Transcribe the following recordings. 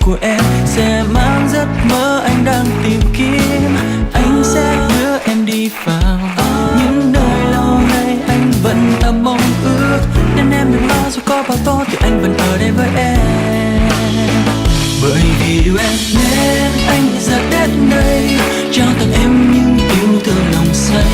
của em sẽ mang giấc mơ anh đang tìm kiếm. Anh sẽ đưa em đi vào những nơi lâu nay anh vẫn thầm mong ước. Nên em đừng lo dù có bao tố thì anh vẫn ở đây với em. Bởi vì yêu em nên anh giờ đến đây trao tặng em những yêu thương lòng say.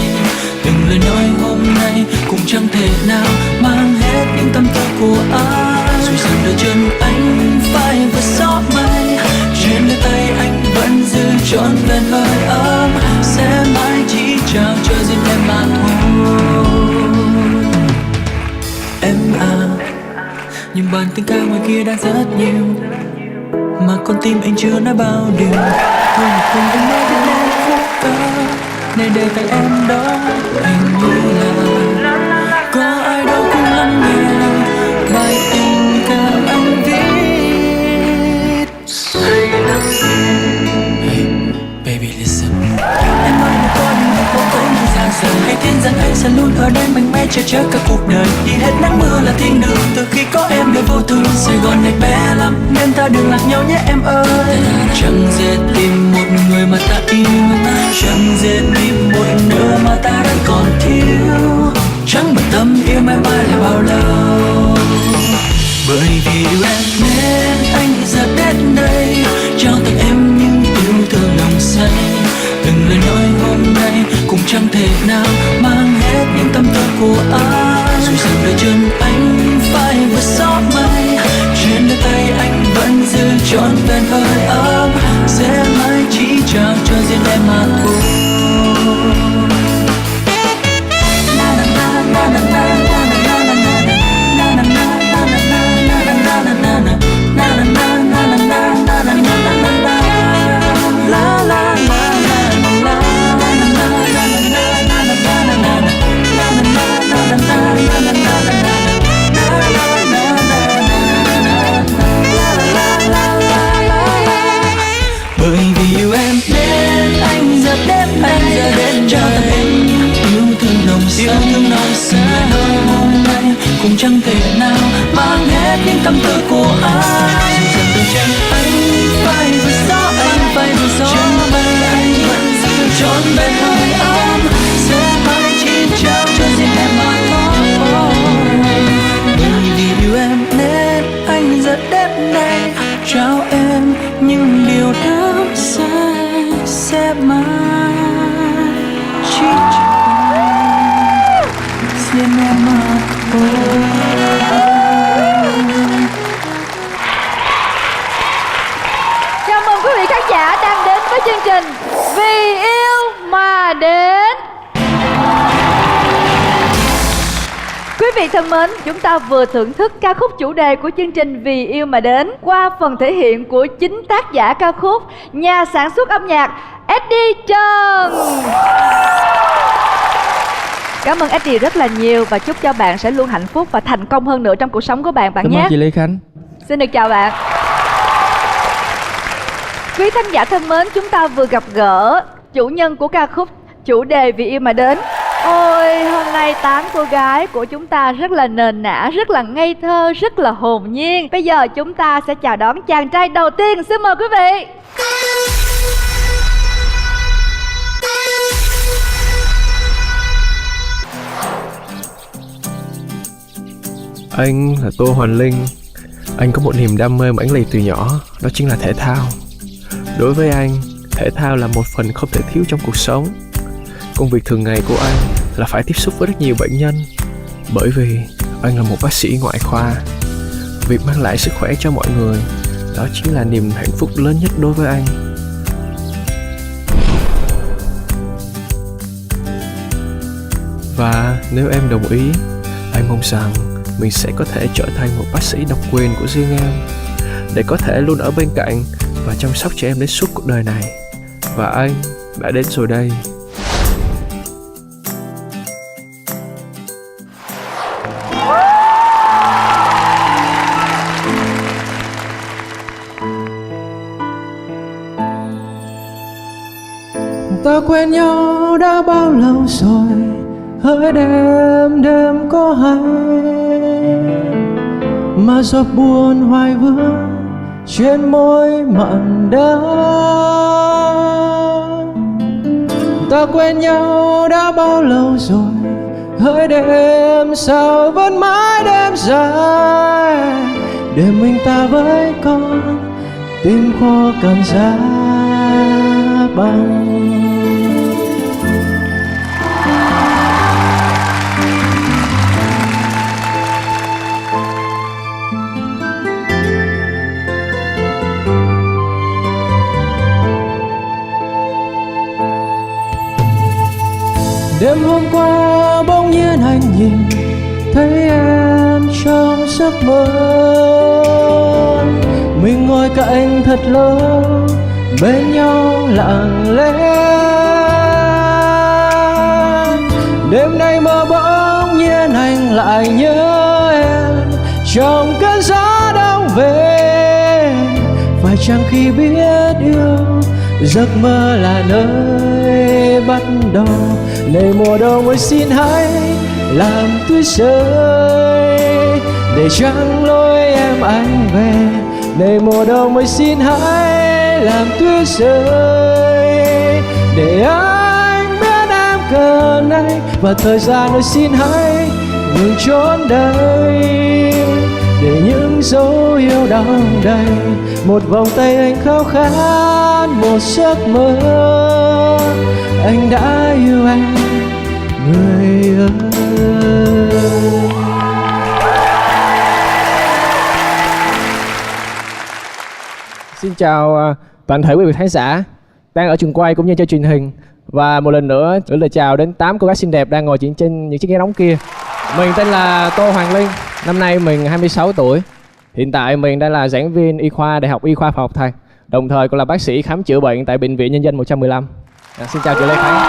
Từng lời nói hôm nay cũng chẳng thể nào mang hết những tâm tư của anh. Dù rằng đôi chân anh phải vượt gió mây, trên đôi tay anh vẫn giữ trọn vẹn hơi ấm. Sẽ mãi chỉ trao cho riêng em mà thôi. Em à, nhưng bản tình ca ngoài kia đã rất nhiều, mà con tim anh chưa nói bao điều. Thôi cùng anh nói đến em khúc ca để để tay em đó. Hình như là có ai đâu cũng lắng nghe bài tình ca anh viết. Hey, baby listen. Em ơi một con một cô với một già giờ. Hãy tin rằng anh sẽ luôn ở đây mạnh mẽ che chở cả cuộc đời. Đi hết nắng mưa là thiên đường từ khi có em đời vô tư. Sài Gòn này bé lắm nên ta đừng lạc nhau nhé em ơi. Chẳng dễ tìm một người mà ta yêu, chẳng dễ tìm một nửa mà ta đang còn thiếu. Chẳng bận tâm yêu mãi mãi là bao lâu. Bởi vì yêu em nên anh giờ đến đây trao tặng em những yêu thương lòng say. Từng lời nói hôm nay cũng chẳng thể nào mang hết những tâm tư của anh. Dù rằng đôi chân anh phải vượt gió mây, trên đôi tay anh vẫn giữ trọn vẹn hơi ấm. Sẽ mãi chỉ trao cho riêng em mà thôi. Bởi vì yêu em nên anh giờ đến trao tặng em những yêu thương nồng say. Lời nói hôm nay cũng chẳng thể nào mang hết những tâm tư của anh. Dù rằng đôi chân anh phải vượt gió, trên mây anh vẫn giữ trọn vẹn hơi ấm. Sẽ mãi chỉ trao cho riêng em mà thôi. Bởi vì yêu em nên anh giờ đến đây trao em những điều đắm say. Sẽ mãi chỉ trao riêng em mà thôi. Chào mừng quý vị khán giả đang đến với chương trình Vì Yêu Mà Đến. Quý vị thân mến, chúng ta vừa thưởng thức ca khúc chủ đề của chương trình Vì Yêu Mà Đến qua phần thể hiện của chính tác giả ca khúc, nhà sản xuất âm nhạc Eddie Trần. Cảm ơn Eddie rất là nhiều và chúc cho bạn sẽ luôn hạnh phúc và thành công hơn nữa trong cuộc sống của bạn nhé. Cảm ơn chị Lê Khánh. Xin được chào bạn. Quý khán giả thân mến, chúng ta vừa gặp gỡ chủ nhân của ca khúc chủ đề Vì Yêu Mà Đến. Ôi, hôm nay 8 cô gái của chúng ta rất là nền nã, rất là ngây thơ, rất là hồn nhiên. Bây giờ chúng ta sẽ chào đón chàng trai đầu tiên. Xin mời quý vị. Anh là Tô Hoàn Linh. Anh có một niềm đam mê mãnh liệt từ nhỏ, đó chính là thể thao. Đối với anh, thể thao là một phần không thể thiếu trong cuộc sống. Công việc thường ngày của anh là phải tiếp xúc với rất nhiều bệnh nhân. Bởi vì anh là một bác sĩ ngoại khoa, việc mang lại sức khỏe cho mọi người, đó chính là niềm hạnh phúc lớn nhất đối với anh. Và nếu em đồng ý, anh mong rằng mình sẽ có thể trở thành một bác sĩ độc quyền của riêng em, để có thể luôn ở bên cạnh và chăm sóc cho em đến suốt cuộc đời này. Và anh đã đến rồi đây. Ta quen nhau đã bao lâu rồi, hỡi đêm đêm có hay mà giọt buồn hoài vương trên môi mặn đắng. Ta quen nhau đã bao lâu rồi, hỡi đêm sao vẫn mãi đêm dài, để mình ta với con tim khô cằn giá băng. Đêm hôm qua bỗng nhiên anh nhìn thấy em trong giấc mơ, mình ngồi cạnh thật lâu bên nhau lặng lẽ. Đêm nay mơ bỗng nhiên anh lại nhớ em trong cơn gió đông về. Phải chăng khi biết yêu giấc mơ là nơi bắt đầu, này mùa đông ơi xin hãy làm tuyết rơi để trăng lối em anh về. Này mùa đông ơi xin hãy làm tuyết rơi để anh biết em cần anh, và thời gian ơi xin hãy ngừng trốn đây để những dấu yêu đong đầy một vòng tay anh khao khát một giấc mơ. Anh đã yêu anh người ơi. Xin chào toàn thể quý vị khán giả đang ở trường quay cũng như trên truyền hình, và một lần nữa gửi lời chào đến 8 cô gái xinh đẹp đang ngồi trên những chiếc ghế nóng kia. Mình tên là Tô Hoàng Linh, năm nay mình 26 tuổi. Hiện tại mình đang là giảng viên y khoa Đại học Y khoa Phạm Ngọc Thạch, đồng thời cũng là bác sĩ khám chữa bệnh tại Bệnh viện Nhân dân 115. Xin chào chị Lê Khánh.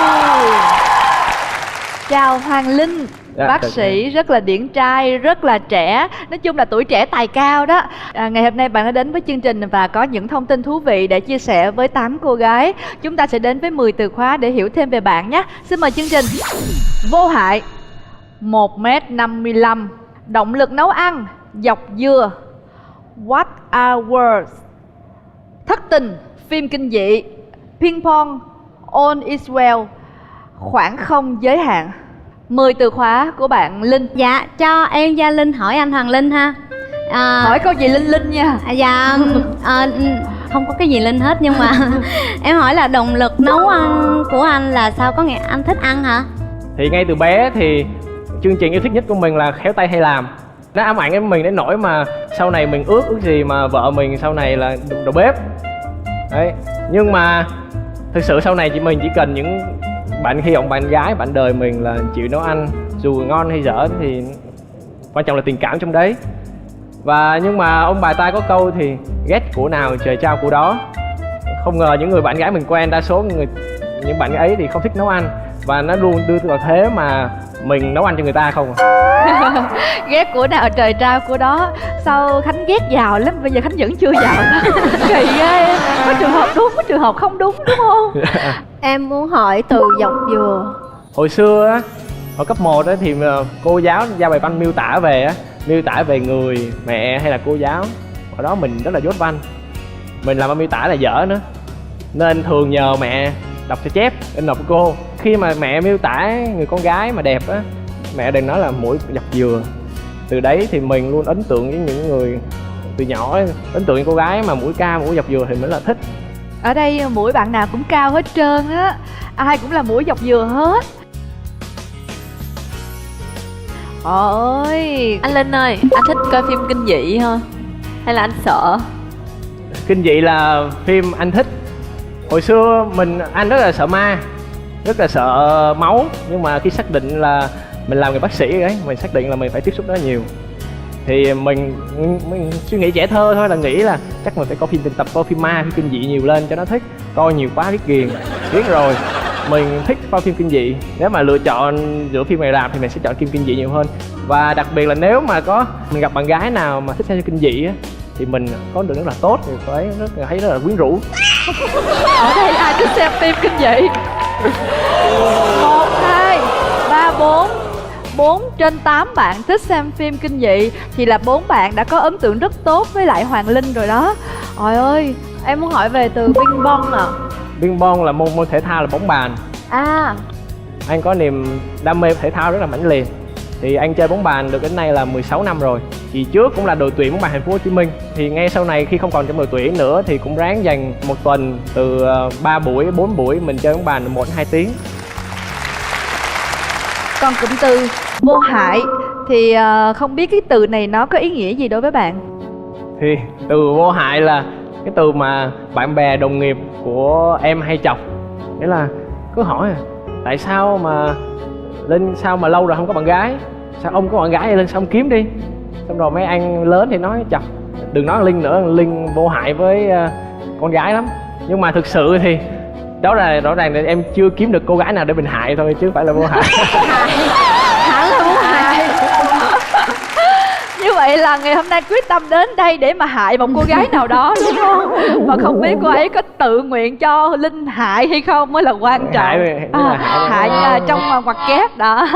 Chào Hoàng Linh, bác sĩ rất là điển trai, rất là trẻ. Nói chung là tuổi trẻ tài cao đó. Ngày hôm nay bạn đã đến với chương trình và có những thông tin thú vị để chia sẻ với 8 cô gái. Chúng ta sẽ đến với 10 từ khóa để hiểu thêm về bạn nhé. Xin mời chương trình. Vô hại, 1m55, động lực nấu ăn, dọc dừa, What are words, thất tình, phim kinh dị, ping pong, all is well, khoảng không giới hạn. 10 từ khóa của bạn Linh. Dạ, cho em Gia Linh hỏi anh Hoàng Linh ha. Hỏi câu gì Linh Linh nha. Dạ, không có cái gì Linh hết, nhưng mà em hỏi là động lực nấu ăn của anh là sao, có nghĩa anh thích ăn hả? Thì ngay từ bé thì chương trình yêu thích nhất của mình là Khéo tay hay làm. Nó ám ảnh em mình đến nỗi mà sau này mình ước gì mà vợ mình sau này là đầu bếp. Đấy, nhưng mà thực sự sau này mình chỉ cần những bạn hy vọng bạn gái, bạn đời mình là chịu nấu ăn, dù ngon hay dở thì quan trọng là tình cảm trong đấy. Và nhưng mà ông bà ta có câu thì ghét của nào trời trao của đó. Không ngờ những người bạn gái mình quen, đa số những bạn ấy thì không thích nấu ăn, và nó luôn đưa vào thế mà mình nấu ăn cho người ta không à. Ghét của nào trời trao của đó. Sao Khánh ghét giàu lắm, bây giờ Khánh vẫn chưa giàu. Kỳ ghê. Có trường hợp đúng, có trường hợp không đúng, đúng không? Em muốn hỏi từ dọc dừa. Hồi xưa á, hồi cấp 1 á thì cô giáo giao bài văn miêu tả về á, miêu tả về người mẹ hay là cô giáo. Ở đó mình rất là dốt văn, mình làm miêu tả là dở nữa, nên thường nhờ mẹ đọc cho chép in nộp cô. Khi mà mẹ miêu tả người con gái mà đẹp á, mẹ đừng nói là mũi dọc dừa. Từ đấy thì mình luôn ấn tượng với những người từ nhỏ ấy, ấn tượng với cô gái mà mũi cao, mũi dọc dừa thì mới là thích. Ở đây mũi bạn nào cũng cao hết trơn á, ai cũng là mũi dọc dừa hết. Ôi, Anh Linh ơi, anh thích coi phim kinh dị không? Hay là anh sợ? Kinh dị là phim anh thích. Hồi xưa anh rất là sợ ma, rất là sợ máu, nhưng mà khi xác định là mình làm người bác sĩ ấy, mình xác định là mình phải tiếp xúc đó nhiều, thì mình suy nghĩ trẻ thơ thôi, là nghĩ là chắc mình phải coi phim tập, coi phim ma, phim kinh dị nhiều lên cho nó thích. Coi nhiều quá biết ghiền, biết rồi mình thích coi phim kinh dị. Nếu mà lựa chọn giữa phim ngoài rạp thì mình sẽ chọn phim kinh dị nhiều hơn. Và đặc biệt là nếu mà mình gặp bạn gái nào mà thích xem kinh dị á, thì mình có được rất là tốt, thì phải thấy rất là quyến rũ. ở đây ai thích xem phim kinh dị? 1, 2, 3, 4 4 trên 8 bạn thích xem phim kinh dị, thì là 4 bạn đã có ấn tượng rất tốt với lại Hoàng Linh rồi đó. Trời ơi, em muốn hỏi về từ ping pong nè. Ping pong là môn thể thao là bóng bàn. À, Anh có niềm đam mê thể thao rất là mãnh liệt. Thì anh chơi bóng bàn được đến nay là 16 năm rồi. Thì trước cũng là đội tuyển bóng bàn thành phố Hồ Chí Minh. Thì ngay sau này khi không còn trong đội tuyển nữa thì cũng ráng dành một tuần từ 3 buổi, 4 buổi mình chơi bóng bàn 1-2 tiếng. Còn cụm từ vô hại thì không biết cái từ này nó có ý nghĩa gì đối với bạn? Thì từ vô hại là cái từ mà bạn bè đồng nghiệp của em hay chọc. Nghĩa là cứ hỏi tại sao mà Linh sao mà lâu rồi không có bạn gái, sao ông có bạn gái vậy Linh, sao ông kiếm đi. Xong rồi mấy anh lớn thì nói chọc đừng nói Linh nữa, Linh vô hại với con gái lắm. Nhưng mà thực sự thì đó là rõ ràng là em chưa kiếm được cô gái nào để mình hại thôi chứ không phải là vô hại. Hẳn là vô hại. Như vậy là ngày hôm nay quyết tâm đến đây để mà hại một cô gái nào đó đúng không? Và không biết cô ấy có tự nguyện cho Linh hại hay không mới là quan trọng. Hại trong ngoặc kép đó.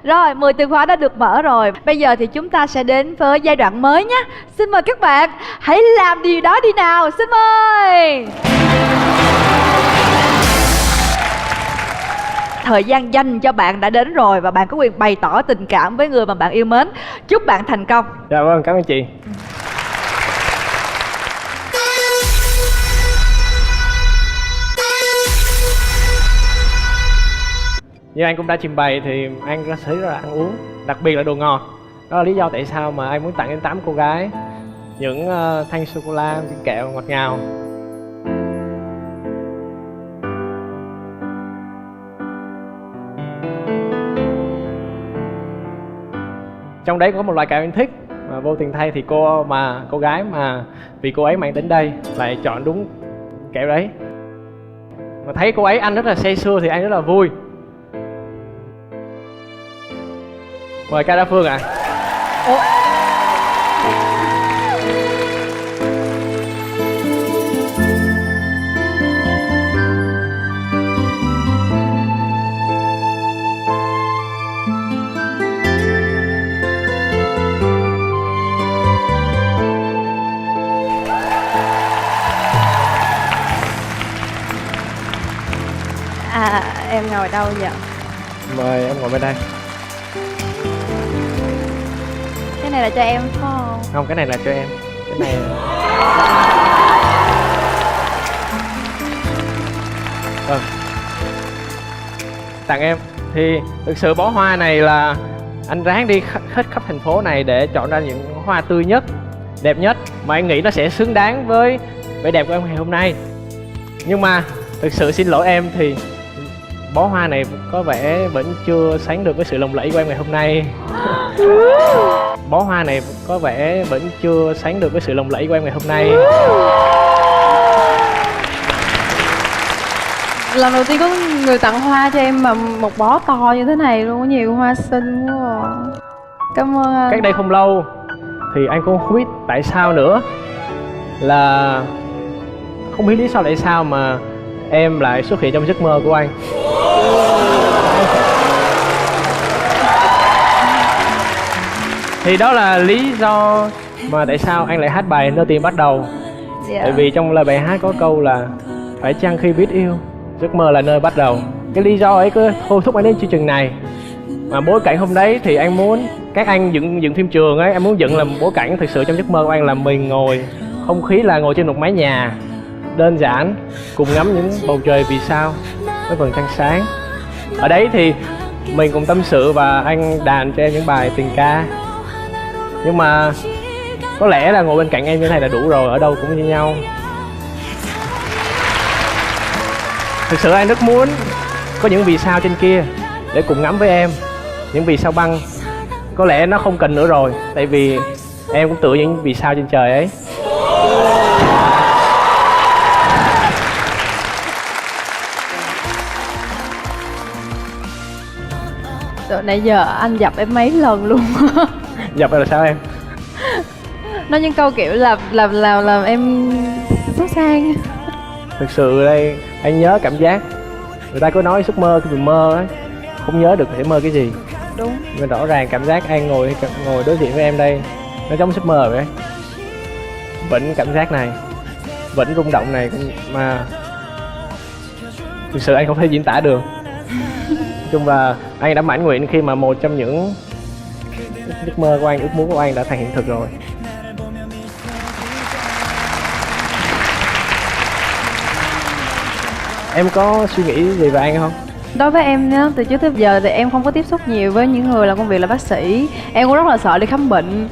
Rồi 10 từ khóa đã được mở rồi. Bây giờ thì chúng ta sẽ đến với giai đoạn mới nhé. Xin mời các bạn hãy làm điều đó đi nào. Xin mời. Thời gian dành cho bạn đã đến rồi và bạn có quyền bày tỏ tình cảm với người mà bạn yêu mến. Chúc bạn thành công. Dạ vâng, cảm ơn chị. Như anh cũng đã trình bày thì anh rất thấy rất là ăn uống, đặc biệt là đồ ngọt. Đó là lý do tại sao mà anh muốn tặng đến 8 cô gái những thanh sô-cô-la, viên kẹo ngọt ngào. Trong đấy có một loại kẹo anh thích mà vô tình thay thì cô gái mà vì cô ấy mang đến đây lại chọn đúng kẹo đấy. Mà thấy cô ấy ăn rất là say sưa thì anh rất là vui. Mời Ca Đa Phương ạ. em ngồi đâu vậy? Mời em ngồi bên đây. Cái này là cho em phải không? Không, cái này là cho em. Cái này vâng, tặng em. Thì thực sự bó hoa này là anh ráng đi hết khắp thành phố này để chọn ra những hoa tươi nhất, đẹp nhất mà anh nghĩ nó sẽ xứng đáng với vẻ đẹp của em ngày hôm nay. Nhưng mà thực sự xin lỗi em thì bó hoa này có vẻ vẫn chưa sánh được với sự lộng lẫy của em ngày hôm nay. Bó hoa này có vẻ vẫn chưa sánh được với sự lộng lẫy của em ngày hôm nay. Lần đầu tiên có người tặng hoa cho em mà một bó to như thế này luôn, có nhiều hoa xinh quá à. Cảm ơn anh. Cách đây không lâu thì anh cũng không biết tại sao nữa, là không biết lý do tại sao mà em lại xuất hiện trong giấc mơ của anh. Thì đó là lý do mà tại sao anh lại hát bài Nơi Tìm Bắt Đầu. Tại vì trong lời bài hát có câu là phải chăng khi biết yêu, giấc mơ là nơi bắt đầu. Cái lý do ấy cứ thôi thúc anh đến chương trình này. Mà bối cảnh hôm đấy thì anh muốn các anh dựng phim trường ấy, anh muốn dựng làm bối cảnh thực sự trong giấc mơ của anh là mình ngồi, không khí là ngồi trên một mái nhà đơn giản, cùng ngắm những bầu trời vì sao với vầng trăng sáng. Ở đấy thì mình cùng tâm sự và anh đàn cho em những bài tình ca. Nhưng mà có lẽ là ngồi bên cạnh em như thế này là đủ rồi, ở đâu cũng như nhau. Thực sự anh rất muốn có những vì sao trên kia để cùng ngắm với em. Những vì sao băng có lẽ nó không cần nữa rồi, tại vì em cũng tựa những vì sao trên trời ấy. Từ nãy giờ anh dập em mấy lần luôn. Dập là sao em? Nói những câu kiểu làm em xót sang. Thực sự đây anh nhớ cảm giác người ta có nói giấc mơ cái mình mơ ấy, không nhớ được thể mơ cái gì. Đúng. Nhưng rõ ràng cảm giác anh ngồi đối diện với em đây nó giống giấc mơ vậy. Vẫn cảm giác này. vẫn rung động này mà thực sự anh không thể diễn tả được. Nói chung là anh đã mãn nguyện khi mà một trong những giấc mơ của anh, ước muốn của anh đã thành hiện thực rồi. Em có suy nghĩ gì về anh không? Đối với em nhá, từ trước tới giờ thì em không có tiếp xúc nhiều với những người làm công việc là bác sĩ. Em cũng rất là sợ đi khám bệnh.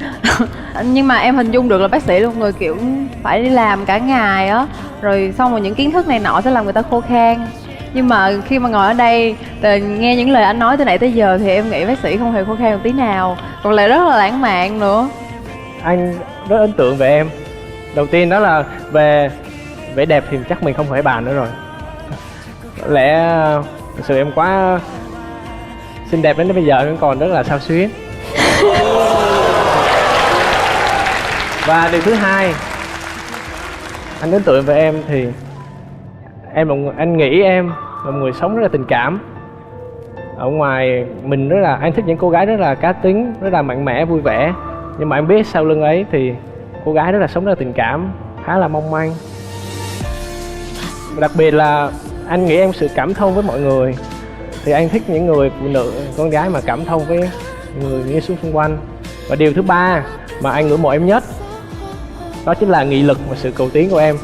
Nhưng mà em hình dung được là bác sĩ là một người kiểu phải đi làm cả ngày á, rồi xong rồi những kiến thức này nọ sẽ làm người ta khô khan. Nhưng mà khi mà ngồi ở đây nghe những lời anh nói từ nãy tới giờ thì em nghĩ bác sĩ không hề khô khan một tí nào, còn lại rất là lãng mạn nữa. Anh rất ấn tượng về em. Đầu tiên đó là về vẻ đẹp thì chắc mình không phải bàn nữa rồi. Có lẽ thực sự em quá xinh đẹp đến bây giờ vẫn còn rất là xao xuyến. Và điều thứ hai, anh ấn tượng về em thì anh nghĩ em là một người sống rất là tình cảm. Ở ngoài mình rất là, anh thích những cô gái rất là cá tính, rất là mạnh mẽ, vui vẻ. Nhưng mà em biết sau lưng ấy thì cô gái rất là sống rất là tình cảm, khá là mong manh. Đặc biệt là anh nghĩ em sự cảm thông với mọi người. Thì anh thích những người phụ nữ, con gái mà cảm thông với người nghe xung quanh. Và điều thứ ba mà anh ngưỡng mộ em nhất, đó chính là nghị lực và sự cầu tiến của em.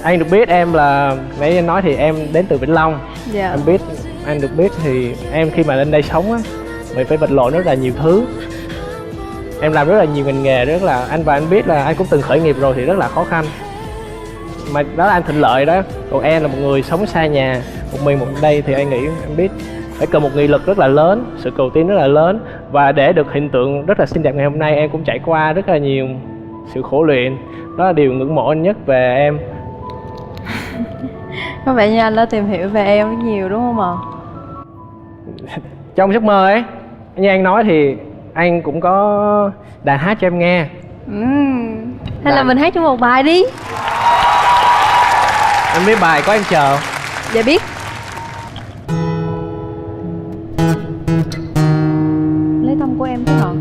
Anh được biết em là, nãy anh nói thì em đến từ Vĩnh Long. Dạ. Anh được biết thì em khi mà lên đây sống á, mình phải vật lộn rất là nhiều thứ. Em làm rất là nhiều ngành nghề, rất là, anh biết là anh cũng từng khởi nghiệp rồi thì rất là khó khăn. Mà đó là anh thuận lợi đó. Còn em là một người sống xa nhà, một mình đây thì anh nghĩ em biết phải cần một nghị lực rất là lớn, sự cầu tiến rất là lớn. Và để được hiện tượng rất là xinh đẹp ngày hôm nay, em cũng trải qua rất là nhiều sự khổ luyện. Đó là điều ngưỡng mộ anh nhất về em. Có vẻ như anh đã tìm hiểu về em nhiều đúng không ạ? Trong giấc mơ ấy, như anh nói thì anh cũng có đàn hát cho em nghe. Hay là mình hát chung một bài đi. Anh biết bài Có Em Chờ. Dạ biết. Lấy tông của em thế nào?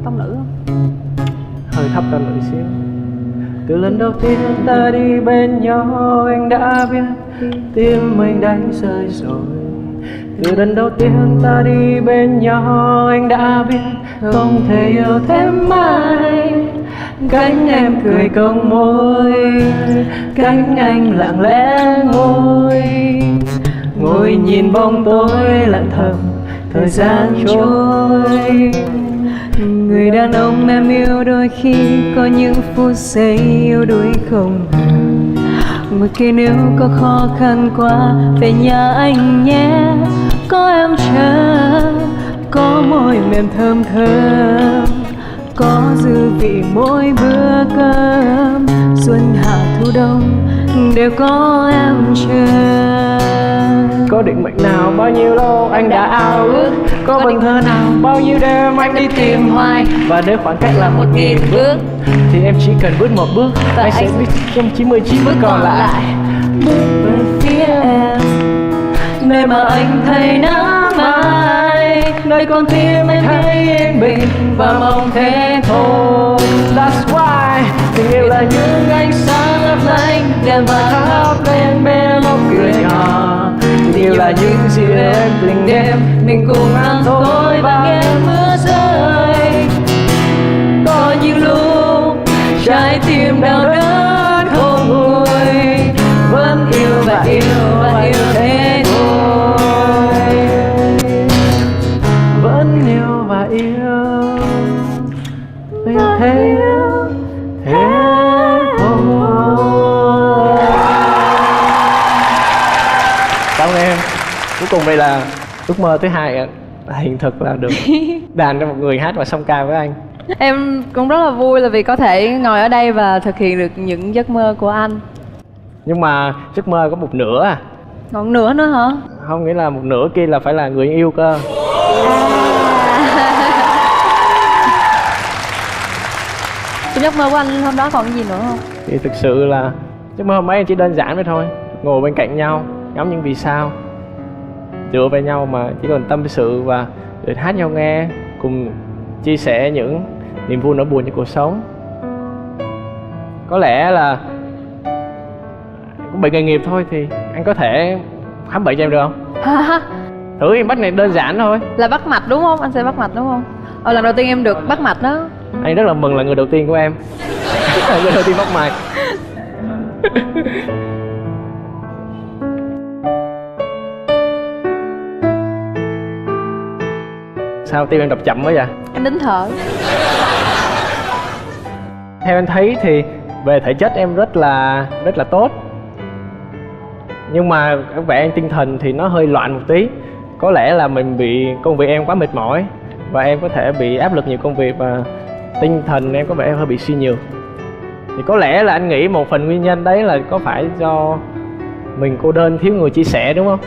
Tông nữ không? Hơi thấp tông nữ xíu. Từ lần đầu tiên ta đi bên nhau, anh đã biết tim mình đánh rơi rồi. Từ lần đầu tiên ta đi bên nhau, anh đã biết không thể yêu thêm ai. Cánh em cười cong môi, cánh anh lặng lẽ ngồi nhìn bóng tối lặng thầm thời gian trôi. Người đàn ông em yêu đôi khi có những phút giây yêu đuối không. Người kia nếu có khó khăn quá về nhà anh nhé. Có em chờ, có môi mềm thơm thơm, có dư vị mỗi bữa cơm. Xuân hạ thu đông đều có em chờ. Có định mệnh nào bao nhiêu lâu anh đã ao ước, có vần thơ nào bao nhiêu đêm anh đi tìm hoài. Và nếu khoảng cách là 1000 bước thì em chỉ cần bước một bước, anh sẽ biết trong 99 bước còn lại. Bước về phía em, nơi mà anh thấy nắng mai, nơi con tim em thấy yên bình và mong thế thôi. That's why tình yêu là những ánh sáng lấp lánh, đèn vàng thắp lên bên bóng cười nhỏ. Tình yêu là những gì em tình đêm mình cùng ăn tối và nghe mưa rơi. Có những lúc trái tim đau đớn không nguôi, vẫn yêu và yêu thế thôi. Vẫn yêu và yêu thế thôi. Cảm ơn em. Cuối cùng đây là ước mơ thứ hai hiện thực là được đàn cho một người hát và song ca với anh. Em cũng rất là vui là vì có thể ngồi ở đây và thực hiện được những giấc mơ của anh. Nhưng mà giấc mơ có một nửa à. Còn nửa nữa hả? Không, nghĩa là một nửa kia là phải là người yêu cơ. Giấc mơ của anh hôm đó còn cái gì nữa không? Thì thực sự là giấc mơ hôm ấy chỉ đơn giản vậy thôi. Ngồi bên cạnh nhau, ngắm những vì sao, dựa vào nhau mà chỉ còn tâm sự và được hát nhau nghe, cùng chia sẻ những niềm vui nỗi buồn trong cuộc sống. có lẽ là cũng bị nghề nghiệp thôi, thì anh có thể khám bệnh cho em được không? Thử em bắt này đơn giản thôi. Là bắt mạch đúng không? Anh sẽ bắt mạch đúng không? Lần đầu tiên em được bắt mạch đó. Anh rất là mừng là người đầu tiên của em. Người đầu tiên bắt mạch. Sao tim em đập chậm quá vậy? Em nín thở. Theo anh thấy thì về thể chất em rất là tốt, nhưng mà có vẻ tinh thần thì nó hơi loạn một tí. Có lẽ là mình bị công việc em quá mệt mỏi, và em có thể bị áp lực nhiều công việc, và tinh thần em có vẻ hơi bị suy nhược. Thì có lẽ là anh nghĩ một phần nguyên nhân đấy là có phải do mình cô đơn, thiếu người chia sẻ, đúng không?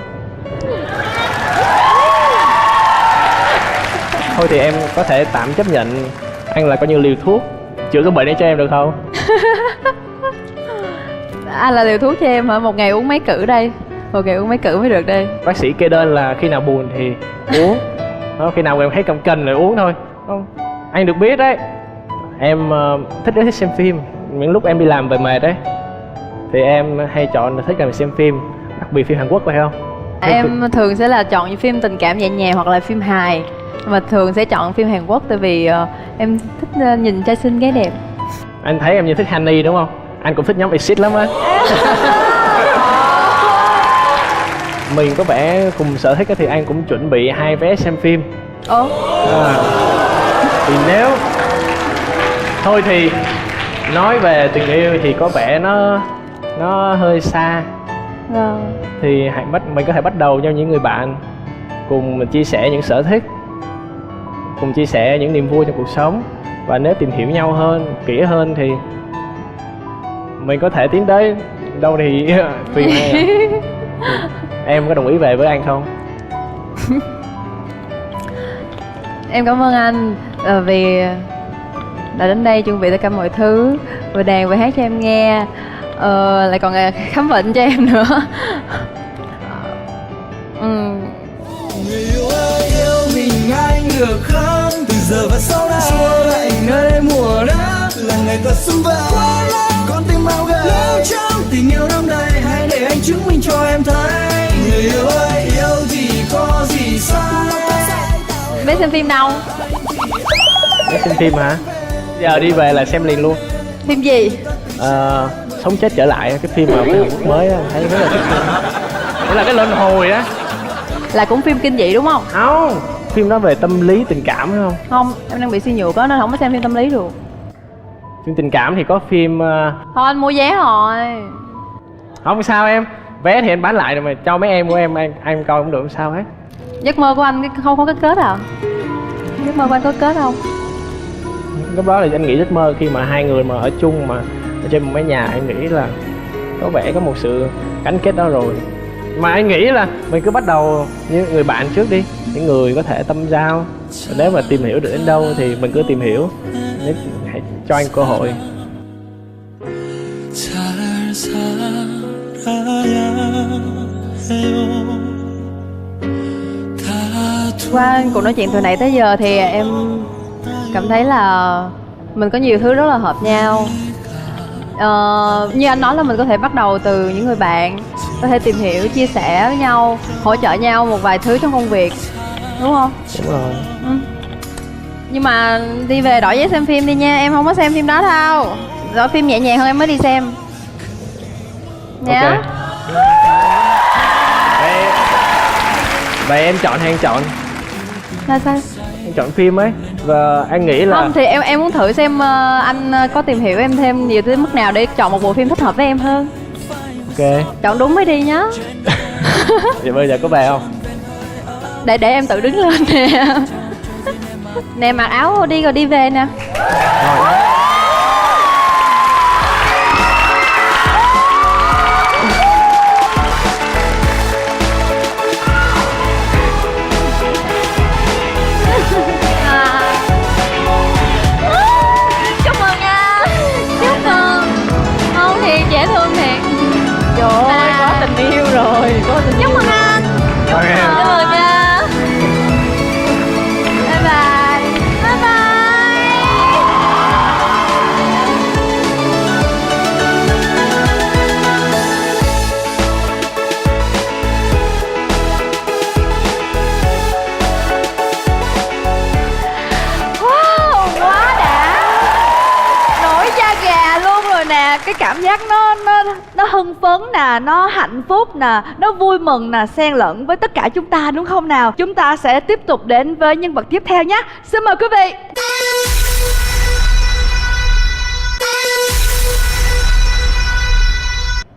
Thôi thì em có thể tạm chấp nhận anh là coi như liều thuốc chữa cái bệnh đấy cho em được không? Anh là liều thuốc cho em hả? Một ngày uống mấy cữ đây? Một ngày uống mấy cữ mới được đây? Bác sĩ kê đơn là khi nào buồn thì uống, khi nào em thấy cầm cân là uống thôi. Không, anh được biết đấy, em thích xem phim. Những lúc em đi làm về mệt đấy thì em hay chọn thích là xem phim, đặc biệt phim Hàn Quốc, phải không? Em thường sẽ là chọn những phim tình cảm nhẹ nhàng hoặc là phim hài, mà thường sẽ chọn phim Hàn Quốc tại vì em thích nhìn trai xinh gái đẹp. Anh thấy em như thích Honey đúng không? Anh cũng thích nhóm Exit lắm á. Mình có vẻ cùng sở thích thì anh cũng chuẩn bị 2 vé xem phim. Thì nếu thôi thì nói về tình yêu thì có vẻ nó hơi xa. Thì mình có thể bắt đầu cho những người bạn, cùng mình chia sẻ những sở thích, cùng chia sẻ những niềm vui trong cuộc sống. Và nếu tìm hiểu nhau hơn, kỹ hơn thì mình có thể tiến tới đâu thì tùy em. Em có đồng ý về với anh không? Em cảm ơn anh vì đã đến đây chuẩn bị tất cả mọi thứ, vừa đàn vừa hát cho em nghe, lại còn khám bệnh cho em nữa. Người yêu ơi, yêu mình anh được không? Từ giờ và sau này xua lại nơi mùa đó là ngày ta xung vầy. Con tim bao gầy lâu trong tình yêu năm nay, hãy để anh chứng minh cho em thấy. Người yêu ơi, yêu thì có gì sai. Bé xem phim đâu? Để xem phim hả? Giờ đi về là xem liền luôn. Phim gì? Sống chết trở lại, cái phim mà Hàn Quốc mới á, thấy rất là thích. Đó là cái luân hồi á. Là cũng phim kinh dị đúng không? Không, phim đó về tâm lý tình cảm phải không? Không, em đang bị suy nhược á nên không có xem phim tâm lý được. Phim tình cảm thì có phim Thôi anh mua vé rồi. không sao em, vé thì anh bán lại rồi mà, cho mấy em của em anh coi cũng được, không sao hết. Giấc mơ của anh không có cái kết à? Giấc mơ của anh có kết không? Lúc đó là anh nghĩ giấc mơ khi mà hai người mà ở chung mà ở trên một mái nhà, anh nghĩ là có vẻ có một sự gắn kết đó rồi. Mà anh nghĩ là mình cứ bắt đầu như người bạn trước đi, những người có thể tâm giao. Nếu mà tìm hiểu được đến đâu thì mình cứ tìm hiểu, hãy cho anh cơ hội. 잘 살아야 해요. Qua cuộc nói chuyện từ nãy tới giờ thì em cảm thấy là mình có nhiều thứ rất là hợp nhau. Như anh nói là mình có thể bắt đầu từ những người bạn, có thể tìm hiểu, chia sẻ với nhau, hỗ trợ nhau một vài thứ trong công việc, đúng không? Đúng rồi. Nhưng mà đi về đổi vé xem phim đi nha, em không có xem phim đó đâu. Đổi phim nhẹ nhàng hơn em mới đi xem nha. Ok. Vậy em chọn hay anh chọn? Là sao? Em chọn phim ấy. Và anh nghĩ là Không thì em muốn thử xem anh có tìm hiểu em thêm nhiều tới mức nào để chọn một bộ phim thích hợp với em hơn. ok. Chọn đúng mới đi nhá. Vậy bây giờ có về không? Để em tự đứng lên nè. Nè mặc áo đi rồi đi về nè. Chúc mừng nha. Chúc mừng. Không thì dễ thương thiệt. Trời ơi, có tình yêu rồi, có tình Chúc mừng anh. Chúc mừng nha. Bye bye. Bye bye. là cái cảm giác nó hưng phấn nè, nó hạnh phúc nè, nó vui mừng nè, xen lẫn với tất cả chúng ta đúng không nào? Chúng ta sẽ tiếp tục đến với nhân vật tiếp theo nhé. Xin mời quý vị.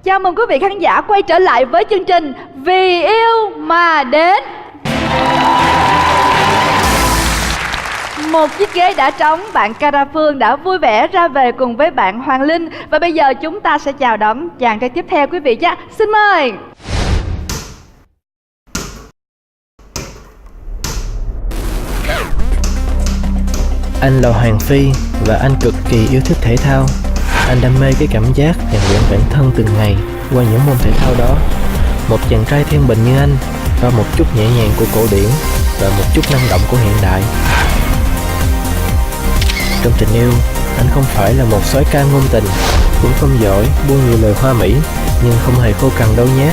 Chào mừng quý vị khán giả quay trở lại với chương trình Vì Yêu Mà Đến. Một chiếc ghế đã trống, bạn Cara Phương đã vui vẻ ra về cùng với bạn Hoàng Linh. Và bây giờ chúng ta sẽ chào đón chàng trai tiếp theo quý vị nhé. Xin mời. Anh là Hoàng Phi và anh cực kỳ yêu thích thể thao. Anh đam mê cái cảm giác rèn luyện bản thân từng ngày qua những môn thể thao đó. Một chàng trai thiên bình như anh, và một chút nhẹ nhàng của cổ điển và một chút năng động của hiện đại. Trong tình yêu, anh không phải là một soái ca ngôn tình, cũng không giỏi buông nhiều lời hoa mỹ, nhưng không hề khô cằn đâu nhé.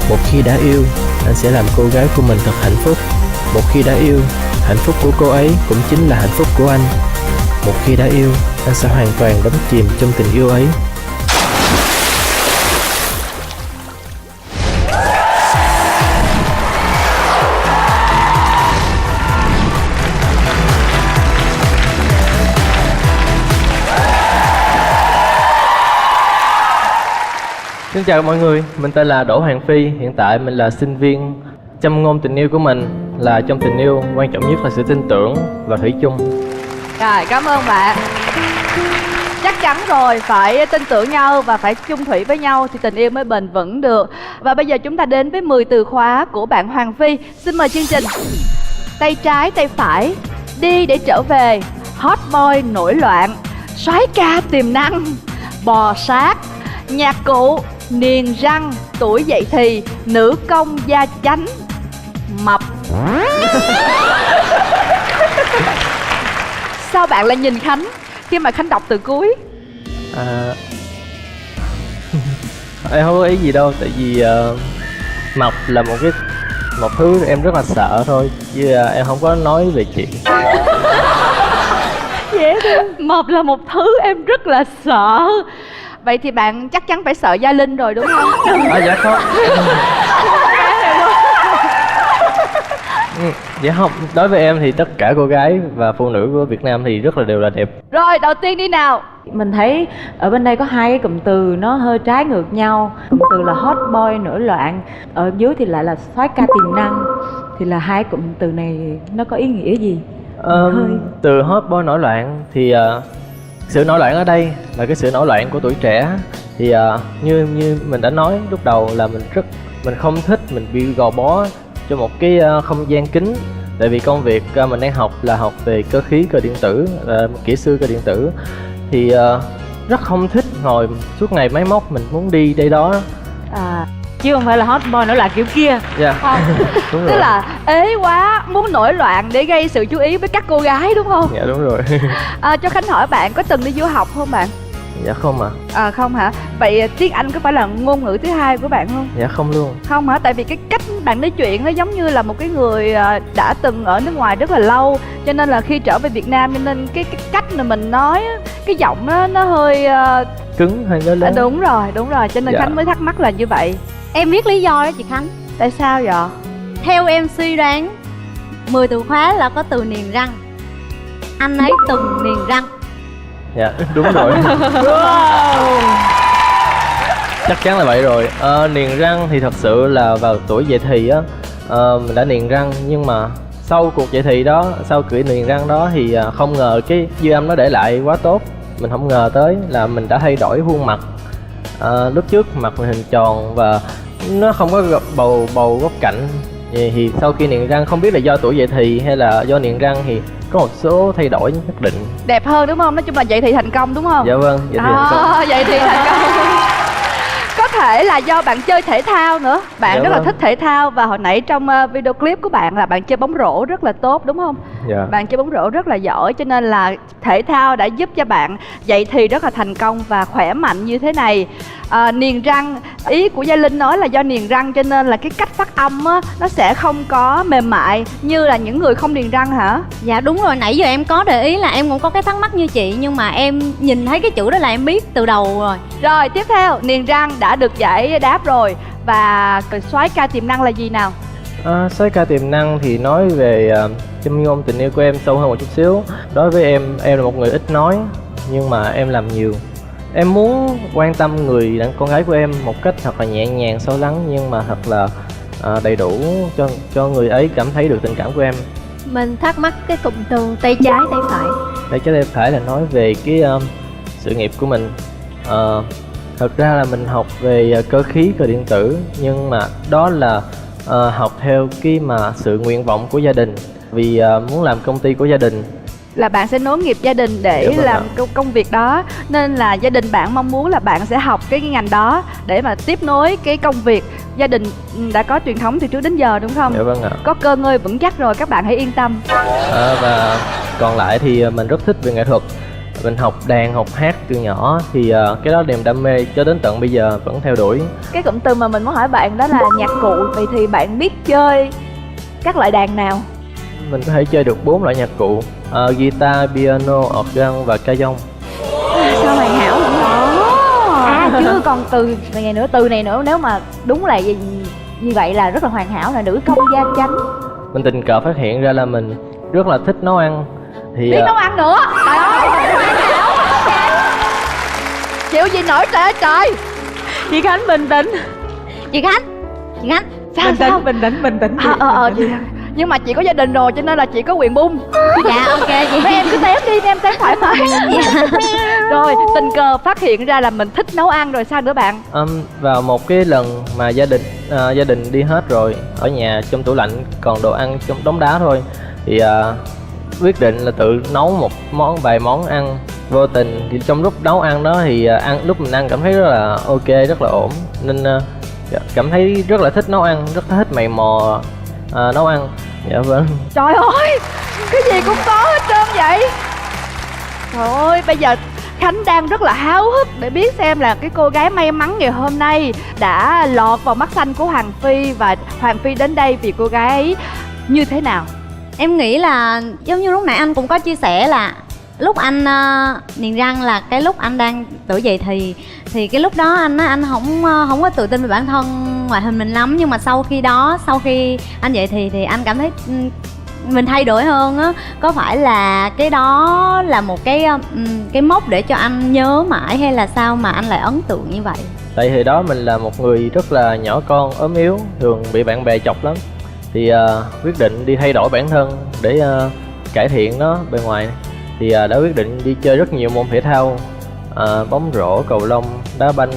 Một khi đã yêu, anh sẽ làm cô gái của mình thật hạnh phúc. Một khi đã yêu, hạnh phúc của cô ấy cũng chính là hạnh phúc của anh. Một khi đã yêu, anh sẽ hoàn toàn đắm chìm trong tình yêu ấy. Xin chào mọi người, mình tên là Đỗ Hoàng Phi. Hiện tại mình là sinh viên. Châm ngôn tình yêu của mình là trong tình yêu, quan trọng nhất là sự tin tưởng và thủy chung. Rồi, cảm ơn bạn. Chắc chắn rồi, phải tin tưởng nhau và phải chung thủy với nhau thì tình yêu mới bền vững được. Và bây giờ chúng ta đến với 10 từ khóa của bạn Hoàng Phi. Xin mời chương trình. Tay trái, tay phải, đi để trở về, hot boy nổi loạn, soái ca tiềm năng, bò sát, nhạc cụ, niềng răng, tuổi dậy thì, nữ công gia chánh, mập. Sao bạn lại nhìn Khánh khi mà Khánh đọc từ cuối? Em không có ý gì đâu, tại vì mập là một thứ em rất là sợ thôi, chứ em không có nói về chuyện. Dễ thương. Mập là một thứ em rất là sợ. Vậy thì bạn chắc chắn phải sợ Gia Linh rồi đúng không? Dạ không. Dạ không, đối với em thì tất cả cô gái và phụ nữ của Việt Nam thì rất là đều là đẹp. Rồi, đầu tiên đi nào. Mình thấy ở bên đây có hai cái cụm từ nó hơi trái ngược nhau. Cụm từ là hot boy nổi loạn, ở dưới thì lại là soái ca tiềm năng. Thì là hai cụm từ này nó có ý nghĩa gì? Từ hot boy nổi loạn thì sự nổi loạn ở đây là cái sự nổi loạn của tuổi trẻ. Thì như mình đã nói lúc đầu là mình không thích mình bị gò bó cho một cái không gian kín. Tại vì công việc mình đang học là học về cơ khí cơ điện tử, kỹ sư cơ điện tử, thì rất không thích ngồi suốt ngày máy móc, mình muốn đi đây đó. Chứ không phải là hot boy nổi loạn kiểu kia. Dạ. Không. Đúng Tức rồi. là ế quá, muốn nổi loạn để gây sự chú ý với các cô gái đúng không? Dạ đúng rồi. Cho Khánh hỏi bạn có từng đi du học không bạn? Dạ không ạ. Không hả? Vậy tiếng Anh có phải là ngôn ngữ thứ hai của bạn không? Dạ không luôn. Không hả? Tại vì cái cách bạn nói chuyện nó giống như là một cái người đã từng ở nước ngoài rất là lâu, cho nên là khi trở về Việt Nam cho nên cái cách mà mình nói cái giọng nó hơi Cứng hay lớn. đúng rồi, cho nên Dạ. Khánh mới thắc mắc là như vậy. Em biết lý do đó chị Khánh. Tại sao vậy? Theo em suy đoán 10 từ khóa là có từ niềng răng. Anh ấy từng niềng răng. Dạ đúng rồi. Chắc chắn là vậy rồi. Niềng răng thì thật sự là vào tuổi dậy thì á, mình đã niềng răng, nhưng mà sau cuộc dậy thì đó, sau kiểu niềng răng đó thì không ngờ cái dư âm nó để lại quá tốt. Mình không ngờ tới là mình đã thay đổi khuôn mặt. Lúc trước mặt mình hình tròn và nó không có bầu góc cạnh. Thì sau khi niềng răng, không biết là do tuổi dậy thì hay là do niềng răng, thì có một số thay đổi nhất định. Đẹp hơn đúng không? Nói chung là dậy thì thành công đúng không? Dạ vâng, vậy thì thành công. Vậy thì thành công. Có thể là do bạn chơi thể thao nữa. Bạn Dạ rất là vâng. thích thể thao và hồi nãy trong video clip của bạn là bạn chơi bóng rổ rất là tốt đúng không? Dạ. Bạn chơi bóng rổ rất là giỏi, cho nên là thể thao đã giúp cho bạn dậy thì rất là thành công và khỏe mạnh như thế này. Niềng răng, ý của Gia Linh nói là do niềng răng cho nên là cái cách phát âm á nó sẽ không có mềm mại như là những người không niềng răng hả? Dạ đúng rồi, nãy giờ em có để ý là em cũng có cái thắc mắc như chị, nhưng mà em nhìn thấy cái chữ đó là em biết từ đầu rồi. Rồi tiếp theo, niềng răng đã được giải đáp rồi. Và soái ca tiềm năng là gì nào? Soái ca tiềm năng thì nói về châm ngôn tình yêu của em sâu hơn một chút xíu. Đối với em là một người ít nói nhưng mà em làm nhiều. Em muốn quan tâm người con gái của em một cách thật là nhẹ nhàng, sâu lắng nhưng mà thật là đầy đủ cho người ấy cảm thấy được tình cảm của em. Mình thắc mắc cái cụm từ tay trái tay phải. Tay trái tay phải là nói về cái sự nghiệp của mình. Thật ra là mình học về cơ khí, cơ điện tử, nhưng mà đó là học theo cái mà sự nguyện vọng của gia đình, vì muốn làm công ty của gia đình. Là bạn sẽ nối nghiệp gia đình để Dạ vâng làm ạ. công việc đó, nên là gia đình bạn mong muốn là bạn sẽ học cái ngành đó để mà tiếp nối cái công việc. Gia đình đã có truyền thống từ trước đến giờ đúng không? Dạ vâng ạ. Có cơ ngơi vững chắc rồi, các bạn hãy yên tâm. Và còn lại thì mình rất thích về nghệ thuật. Mình học đàn, học hát từ nhỏ thì cái đó niềm đam mê cho đến tận bây giờ vẫn theo đuổi. Cái cụm từ mà mình muốn hỏi bạn đó là nhạc cụ. Vậy thì bạn biết chơi các loại đàn nào? Mình có thể chơi được 4 loại nhạc cụ: guitar, piano, organ và ca dông. Sao hoàn hảo vậy? Chứ còn từ này nữa nếu mà đúng là như vậy là rất là hoàn hảo, là nữ công gia chánh. Mình tình cờ phát hiện ra là mình rất là thích nấu ăn. Thì Biết nấu ăn nữa. Trời ơi, hoàn hảo. Chịu gì nổi trời ơi trời. Chị Khánh bình tĩnh. Chị Khánh Sao? Bình tĩnh. Chị... Nhưng mà chị có gia đình rồi cho nên là chị có quyền bung. Dạ ok chị. Mấy em cứ tém đi, em tém thoải mái. Rồi tình cờ phát hiện ra là mình thích nấu ăn rồi, sao nữa bạn? vào một cái lần mà gia đình đi hết rồi, ở nhà trong tủ lạnh còn đồ ăn trong đống đá thôi, thì quyết định là tự nấu vài món ăn. Vô tình thì trong lúc nấu ăn đó thì lúc mình ăn cảm thấy rất là ok, rất là ổn, nên cảm thấy rất là thích nấu ăn, rất thích mày mò nấu ăn. Dạ vâng. Trời ơi, cái gì cũng có hết trơn vậy. Trời ơi, bây giờ Khánh đang rất là háo hức để biết xem là cái cô gái may mắn ngày hôm nay đã lọt vào mắt xanh của Hoàng Phi, và Hoàng Phi đến đây vì cô gái ấy như thế nào. Em nghĩ là giống như lúc nãy anh cũng có chia sẻ là lúc anh niềng răng là cái lúc anh đang tuổi dậy thì cái lúc đó anh không có tự tin về bản thân ngoại hình mình lắm, nhưng mà sau khi anh dậy thì anh cảm thấy mình thay đổi hơn á. Có phải là cái đó là một cái mốc để cho anh nhớ mãi, hay là sao mà anh lại ấn tượng như vậy? Tại thời đó mình là một người rất là nhỏ con, ốm yếu, thường bị bạn bè chọc lắm. Thì quyết định đi thay đổi bản thân để cải thiện nó bề ngoài. Thì đã quyết định đi chơi rất nhiều môn thể thao: bóng rổ, cầu lông, đá banh,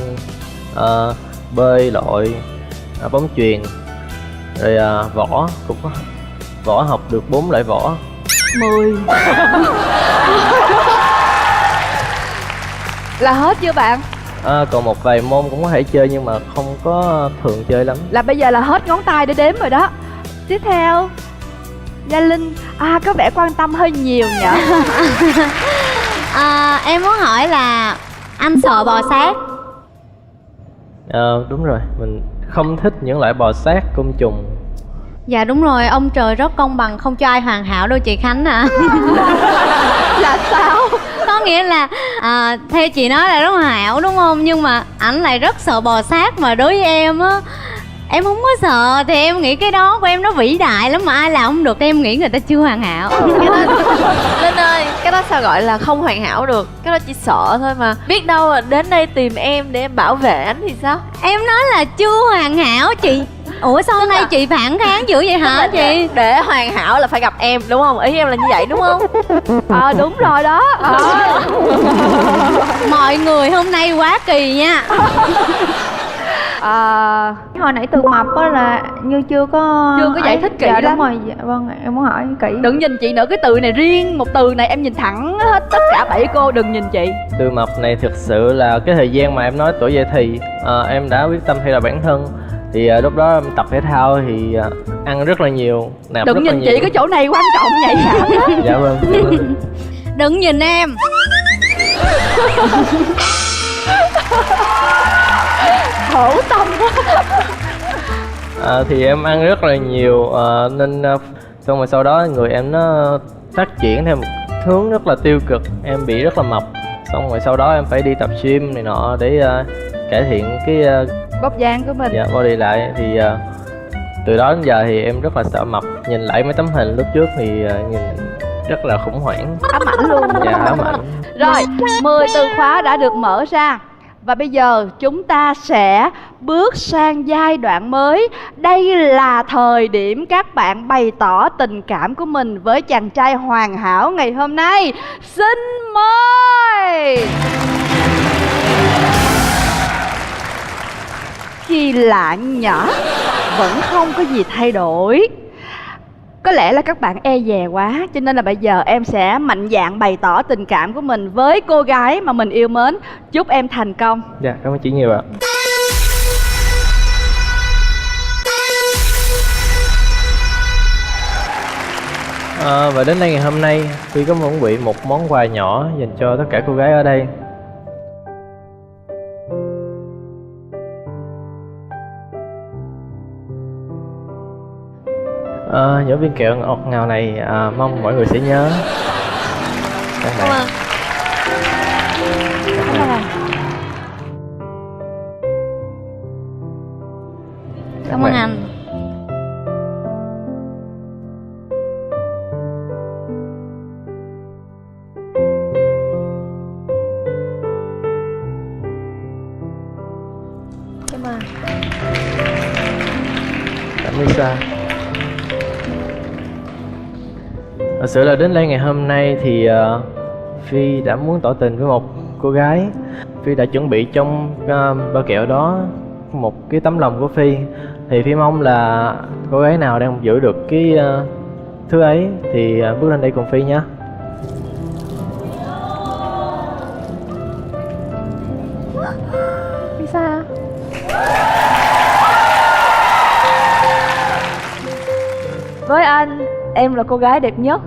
bơi lội, bóng chuyền, rồi võ cũng có. Võ học được 4 loại võ. 10 là hết chưa bạn? Còn một vài môn cũng có thể chơi nhưng mà không có thường chơi lắm. Là bây giờ là hết ngón tay để đếm rồi đó. Tiếp theo Gia Linh, có vẻ quan tâm hơi nhiều nhỉ? Em muốn hỏi là anh sợ bò sát? Đúng rồi, mình không thích những loại bò sát, côn trùng. Dạ đúng rồi, ông trời rất công bằng, không cho ai hoàn hảo đâu chị Khánh ạ. Là sao? Có nghĩa là theo chị nói là rất hoàn hảo đúng không, nhưng mà ảnh lại rất sợ bò sát. Mà đối với em á, em không có sợ, thì em nghĩ cái đó của em nó vĩ đại lắm, mà ai làm không được thì em nghĩ người ta chưa hoàn hảo. Linh ơi, cái đó sao gọi là không hoàn hảo được? Cái đó chỉ sợ thôi mà. Biết đâu là đến đây tìm em để em bảo vệ anh thì sao? Em nói là chưa hoàn hảo chị. Ủa sao hôm nay chị phản kháng dữ vậy hả chị? Để hoàn hảo là phải gặp em đúng không? Ý em là như vậy đúng không? Đúng rồi đó. Mọi người hôm nay quá kỳ nha. Hồi nãy từ mập á là như chưa có giải thích kỹ dạ, lắm. đúng rồi, dạ, vâng, em muốn hỏi kỹ. Đừng nhìn chị nữa, cái từ này riêng một từ này em nhìn thẳng hết tất cả 7 cô, đừng nhìn chị. Từ mập này thực sự là cái thời gian mà em nói tuổi dậy thì em đã quyết tâm thay đổi bản thân. Thì lúc đó em tập thể thao thì ăn rất là nhiều, nạp Đừng rất là nhìn nhiều. chị, cái chỗ này quan trọng nhạy cảm lắm. Dạ vâng. Đừng nhìn em. Khổ tâm quá. Thì em ăn rất là nhiều nên xong rồi sau đó người em nó phát triển theo một hướng rất là tiêu cực, em bị rất là mập. Xong rồi sau đó em phải đi tập gym này nọ để cải thiện cái Vóc dáng của mình. dạ, body lại. Thì từ đó đến giờ thì em rất là sợ mập. Nhìn lại mấy tấm hình lúc trước thì nhìn rất là khủng hoảng. Ám ảnh luôn. Dạ, ám ảnh. Rồi, 10 từ khóa đã được mở ra. Và bây giờ chúng ta sẽ bước sang giai đoạn mới. Đây là thời điểm các bạn bày tỏ tình cảm của mình với chàng trai hoàn hảo ngày hôm nay. Xin mời. Kỳ lạ nhở, vẫn không có gì thay đổi. Có lẽ là các bạn e dè quá, cho nên là bây giờ em sẽ mạnh dạn bày tỏ tình cảm của mình với cô gái mà mình yêu mến. Chúc em thành công. Dạ, cảm ơn chị nhiều ạ. Và đến đây ngày hôm nay, Phi có chuẩn bị một món quà nhỏ dành cho tất cả cô gái ở đây. Những viên kẹo ngọt ngào này mong mọi người sẽ nhớ. Các bạn. Cảm ơn anh. Cảm ơn. Cảm ơn Sa. Thật sự là đến đây ngày hôm nay thì Phi đã muốn tỏ tình với một cô gái. Phi đã chuẩn bị trong bao kẹo đó một cái tấm lòng của Phi. Thì Phi mong là cô gái nào đang giữ được cái thứ ấy thì bước lên đây cùng Phi nhé. Lisa. Với anh, em là cô gái đẹp nhất.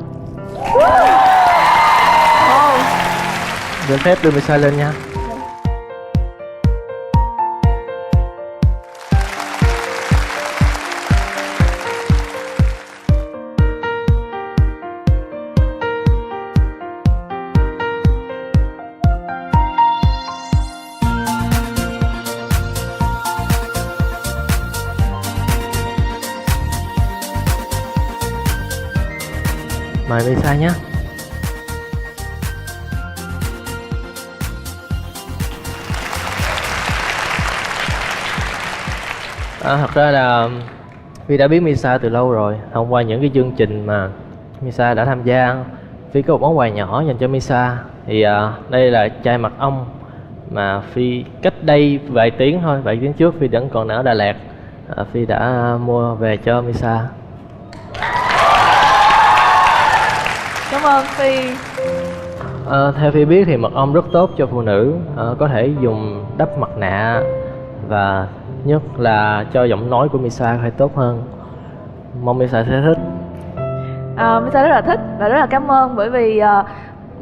Xin phép đưa Misa lên nha. Mời Misa nhé. Thật ra là Phi đã biết Misa từ lâu rồi. Thông qua những cái chương trình mà Misa đã tham gia, Phi có một món quà nhỏ dành cho Misa. Thì đây là chai mật ong mà Phi cách đây vài tiếng thôi, vài tiếng trước Phi vẫn còn ở Đà Lạt. Phi đã mua về cho Misa. Cảm ơn Phi. Theo Phi biết thì mật ong rất tốt cho phụ nữ, có thể dùng đắp mặt nạ và nhất là cho giọng nói của Misa phải tốt hơn. Mong Misa sẽ thích. Misa rất là thích và rất là cảm ơn, bởi vì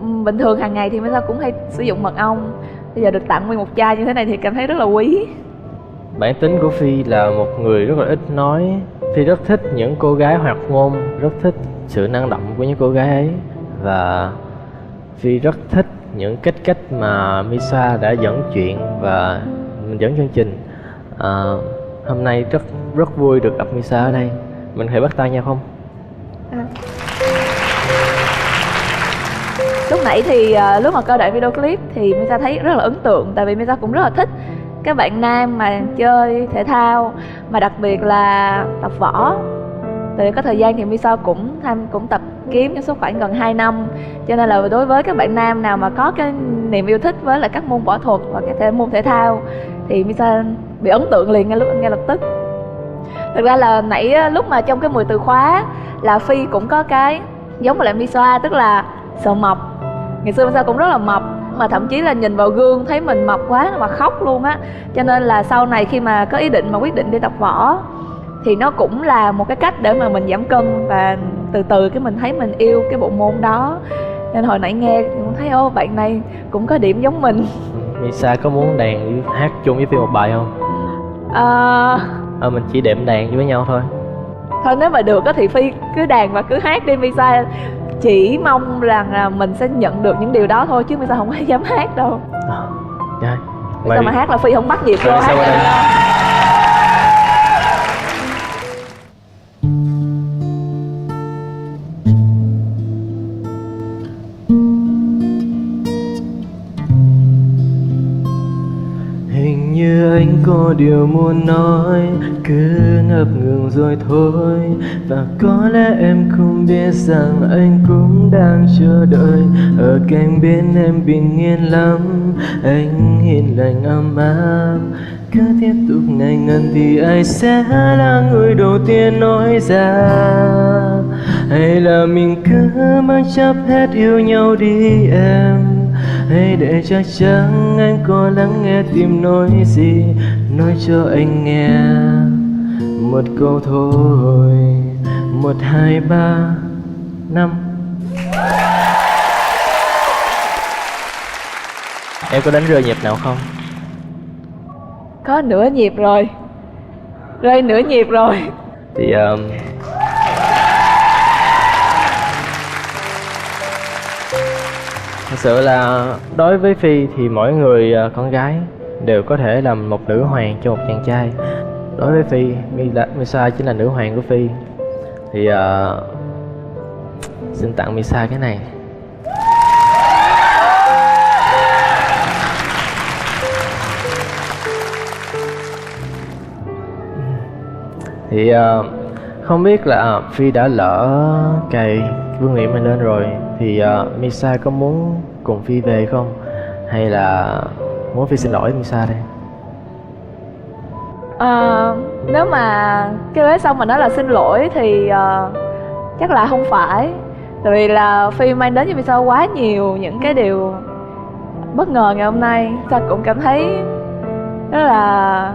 bình thường hàng ngày thì Misa cũng hay sử dụng mật ong. Bây giờ được tặng nguyên một chai như thế này thì cảm thấy rất là quý. Bản tính của Phi là một người rất là ít nói. Phi rất thích những cô gái hoạt ngôn, rất thích sự năng động của những cô gái ấy. Và Phi rất thích những cách mà Misa đã dẫn chuyện và mình dẫn chương trình. Hôm nay rất vui được gặp Misa ở đây. Mình hãy bắt tay nhau không? Lúc nãy thì lúc mà coi đoạn video clip thì Misa thấy rất là ấn tượng, tại vì Misa cũng rất là thích các bạn nam mà chơi thể thao, mà đặc biệt là tập võ. Từ có thời gian thì Misa cũng tập kiếm trong suốt khoảng gần 2 năm. Cho nên là đối với các bạn nam nào mà có cái niềm yêu thích với lại các môn võ thuật và các môn thể thao thì Misa bị ấn tượng liền ngay lập tức. Thực ra là nãy lúc mà trong cái 10 từ khóa là Phi cũng có cái giống với lại Misa, tức là sợ mập. Ngày xưa Misa cũng rất là mập, mà thậm chí là nhìn vào gương thấy mình mập quá mà khóc luôn á. Cho nên là sau này khi mà có ý định mà quyết định đi tập võ thì nó cũng là một cái cách để mà mình giảm cân, và từ từ cái mình thấy mình yêu cái bộ môn đó. Nên hồi nãy nghe cũng thấy ô bạn này cũng có điểm giống mình. Misa có muốn đàn với hát chung với Phi một bài không? Mình chỉ đệm đàn với nhau thôi. Thôi nếu mà được á thì Phi cứ đàn và cứ hát đi. Misa chỉ mong rằng là mình sẽ nhận được những điều đó thôi, chứ Misa không có dám hát đâu. Rồi. Sao mà hát là Phi không bắt nhịp Rồi, vô sao hát qua đây? Hình như anh có điều muốn nói, cứ ngập ngừng rồi thôi. Và có lẽ em không biết rằng anh cũng đang chờ đợi ở cạnh bên em bình yên lắm. Anh hiền lành ấm áp, cứ tiếp tục ngây ngần thì ai sẽ là người đầu tiên nói ra? Hay là mình cứ mang chấp hết yêu nhau đi em? Hãy để chắc chắn anh có lắng nghe tim nói gì, nói cho anh nghe một câu thôi. 1, 2, 3, 5. Em có đánh rơi nhịp nào không? Có nửa nhịp rồi, rơi nửa nhịp rồi. Thì thật sự là đối với Phi thì mỗi người con gái đều có thể làm một nữ hoàng cho một chàng trai. Đối với Phi, Misa chính là nữ hoàng của Phi. Thì xin tặng Misa cái này. Thì không biết là Phi đã lỡ cày vương miện mình lên rồi, thì Misa có muốn cùng Phi về không? Hay là muốn Phi xin lỗi Misa đây? Nếu mà cái vé xong mà nói là xin lỗi thì chắc là không phải. Tại vì là Phi mang đến cho Misa quá nhiều những cái điều bất ngờ ngày hôm nay. Sa cũng cảm thấy rất là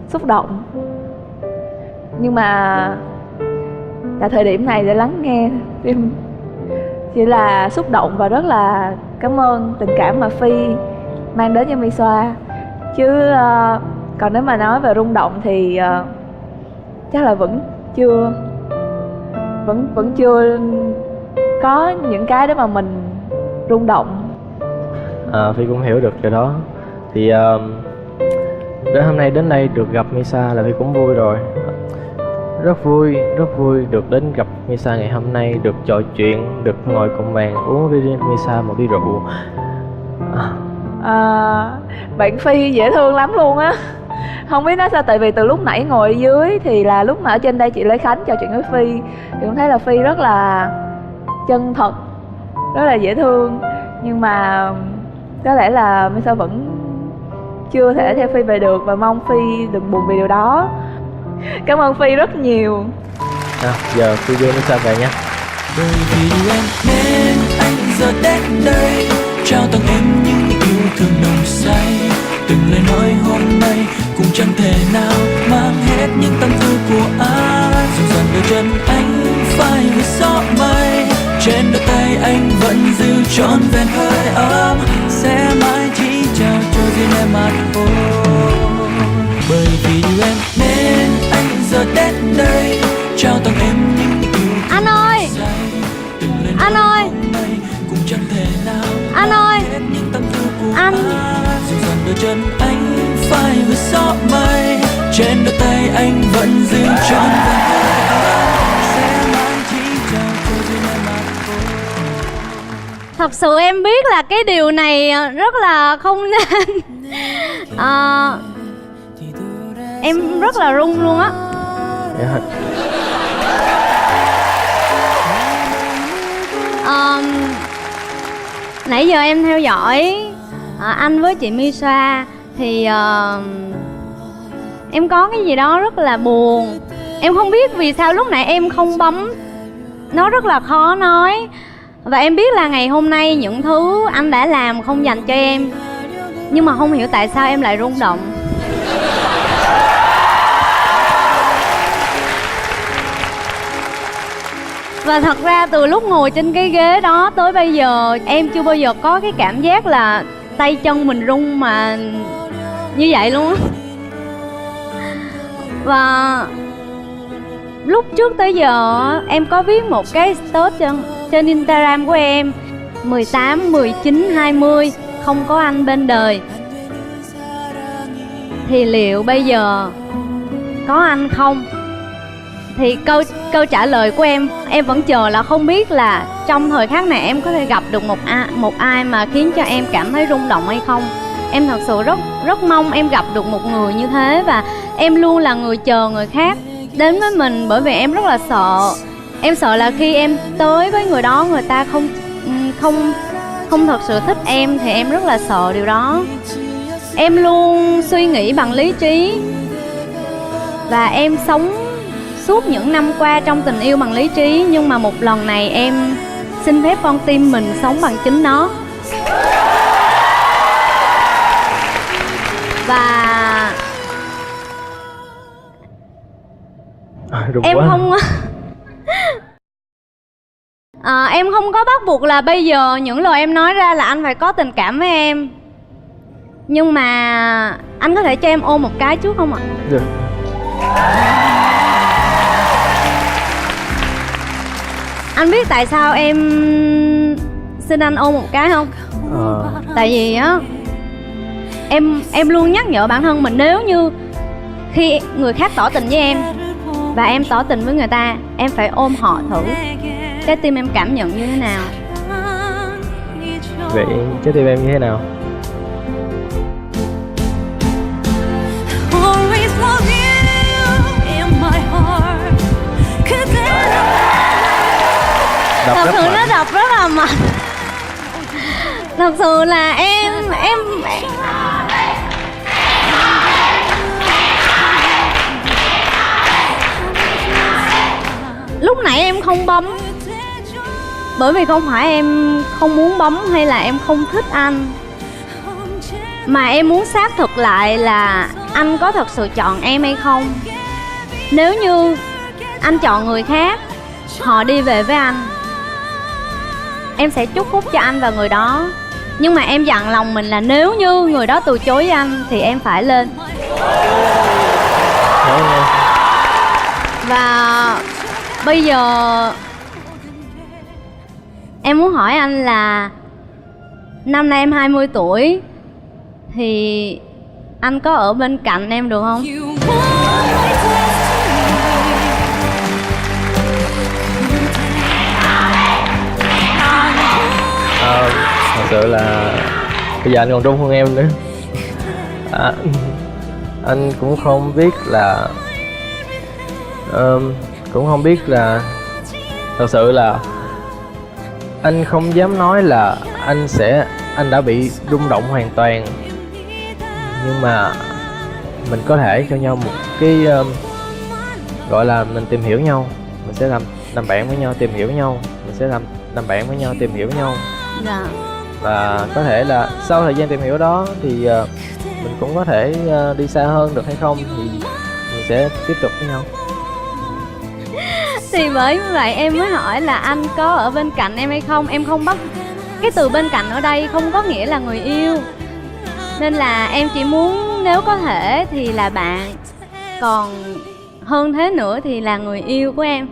xúc động. Nhưng mà tại thời điểm này để lắng nghe tim chỉ là xúc động và rất là cảm ơn tình cảm mà Phi mang đến cho Misa. Chứ còn nếu mà nói về rung động thì chắc là vẫn chưa có những cái để mà mình rung động. Phi cũng hiểu được điều đó. Thì đến hôm nay đến đây được gặp Misa là Phi cũng vui rồi. Rất vui được đến gặp Misa ngày hôm nay, được trò chuyện, được ngồi cùng bàn uống với Misa một ly rượu. Bạn Phi dễ thương lắm luôn á. Không biết nói sao, tại vì từ lúc nãy ngồi ở dưới thì là lúc mà ở trên đây chị Lê Khánh trò chuyện với Phi thì cũng thấy là Phi rất là chân thật, rất là dễ thương. Nhưng mà có lẽ là Misa vẫn chưa thể theo Phi về được, và mong Phi đừng buồn vì điều đó. Cảm ơn Phi rất nhiều. Giờ Phi đưa Misa về nha. Bởi vì yêu em nên anh giờ đến đây, trao tặng em những yêu thương nồng say. Từng lời nói hôm nay cũng chẳng thể nào mang hết những tâm tư của anh. Dù dần đôi chân anh phai với gió mây, trên đôi tay anh vẫn giữ trọn vẹn hơi ấm, sẽ mãi chỉ chào cho riêng em mà thôi. Bởi vì yêu em nên anh giờ đến đây, trao tặng em những yêu thương. Anh ơi! Anh ơi! Cũng chẳng thể nào anh ơi! Anh! Dù dần đôi chân anh phai với gió mây, trên đôi tay anh vẫn giữ trọn vẹn hơi ấm, sẽ mãi chỉ chào cho riêng em mà thôi. Thật sự em biết là cái điều này rất là không nên. Em rất là run luôn á. Nãy giờ em theo dõi anh với chị Misa thì em có cái gì đó rất là buồn. Em không biết vì sao lúc nãy em không bấm. Nó rất là khó nói. Và em biết là ngày hôm nay những thứ anh đã làm không dành cho em, nhưng mà không hiểu tại sao em lại rung động. Và thật ra từ lúc ngồi trên cái ghế đó tới bây giờ em chưa bao giờ có cái cảm giác là tay chân mình rung mà như vậy luôn á. Và lúc trước tới giờ em có viết một cái status trên Instagram của em 18, 19, 20 không có anh bên đời. Thì liệu bây giờ có anh không? Thì câu trả lời của em vẫn chờ là không biết là trong thời khắc này em có thể gặp được một ai mà khiến cho em cảm thấy rung động hay không. Em thật sự rất mong em gặp được một người như thế, và em luôn là người chờ người khác đến với mình, bởi vì em rất là sợ. Em sợ là khi em tới với người đó, người ta không thật sự thích em, thì em rất là sợ điều đó. Em luôn suy nghĩ bằng lý trí, và em sống suốt những năm qua trong tình yêu bằng lý trí. Nhưng mà một lần này em xin phép con tim mình sống bằng chính nó. Và em quá. không em không có bắt buộc là bây giờ những lời em nói ra là anh phải có tình cảm với em. Nhưng mà anh có thể cho em ôm một cái trước không ạ? Được. Anh biết tại sao em xin anh ôm một cái không? Tại vì á, em luôn nhắc nhở bản thân mình, nếu như khi người khác tỏ tình với em và em tỏ tình với người ta, em phải ôm họ thử trái tim em cảm nhận như thế nào. Vậy trái tim em như thế nào? Thật sự nó đập rất là mạnh. Thật sự là em lúc nãy em không bấm bởi vì không phải em không muốn bấm hay là em không thích anh, mà em muốn xác thực lại là anh có thật sự chọn em hay không. Nếu như anh chọn người khác, họ đi về với anh, em sẽ chúc phúc cho anh và người đó. Nhưng mà em dặn lòng mình là nếu như người đó từ chối với anh thì em phải lên. Và bây giờ em muốn hỏi anh là năm nay em 20 tuổi thì anh có ở bên cạnh em được không? Thật sự là bây giờ anh còn run hơn em nữa. Anh cũng không biết là thật sự là anh không dám nói là anh đã bị rung động hoàn toàn, nhưng mà mình có thể cho nhau một cái gọi là mình tìm hiểu nhau, mình sẽ làm bạn với nhau, tìm hiểu nhau, mình sẽ làm bạn với nhau, tìm hiểu nhau. Dạ. Và có thể là sau thời gian tìm hiểu đó thì mình cũng có thể đi xa hơn được hay không, thì mình sẽ tiếp tục với nhau. Thì bởi vậy em mới hỏi là anh có ở bên cạnh em hay không. Em không bắt cái từ bên cạnh ở đây không có nghĩa là người yêu, nên là em chỉ muốn nếu có thể thì là bạn, còn hơn thế nữa thì là người yêu của em.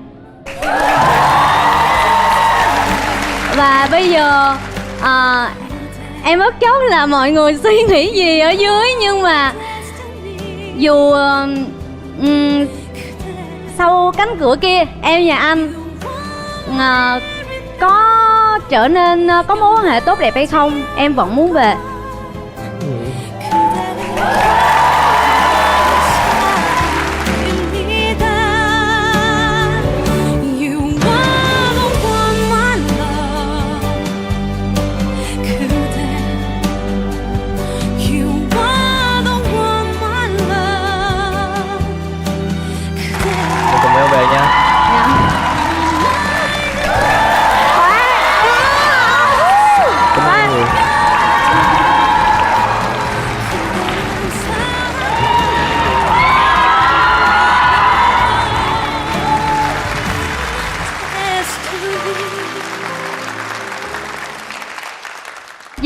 Và bây giờ em bất chấp là mọi người suy nghĩ gì ở dưới, nhưng mà dù sau cánh cửa kia em và anh có trở nên có mối quan hệ tốt đẹp hay không, em vẫn muốn về. Mình cùng em về nha.